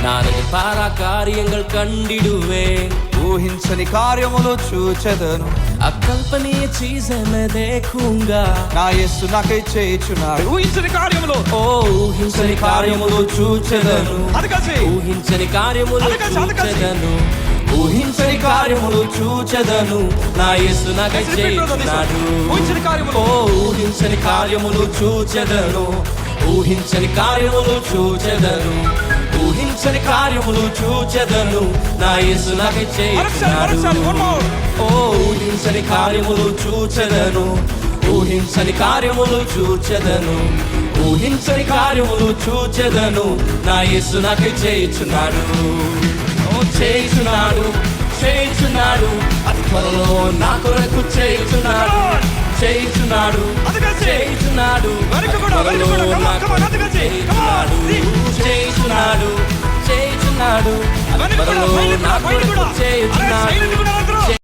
నానని పారా కార్యങ്ങൾ కండిడువేన్ ఊహించని కార్యములు చూచెదను అకల్పనీయ చీజ్ मैं देखूंगा నా యేసు నాకై చేయుచున్నాడు ఊహించని కార్యములు ఓ ఊహించని కార్యములు చూచెదను అదకసి ఊహించని కార్యములు చూచెదను ఊహించని కార్యములు చూచెదను నా యేసు నాకై చేయుచున్నాడు ఊహించని కార్యములు ఓ ఊహించని కార్యములు చూచెదను ఊహించని కార్యములు చూచెదను ఊహించని కార్యములు చూచెదను నా యేసు నాకై చేయుచున్నాడు ఓ ఊహించని కార్యములు చూచెదను ఊహించని కార్యములు చూచెదను ఊహించని కార్యములు చూచెదను నా యేసు నాకై చేయుచున్నాడు ఓ చేయుచున్నాడు చేయుచున్నాడు అతి త్వరలో నా కొరకు చేయుచున్నాడు చేయుచున్నాడు చేయుచున్నాడు చేయుచున్నాడు చేయుచున్నాడు త్వరలో నా కొరకు చేయుచున్నాడు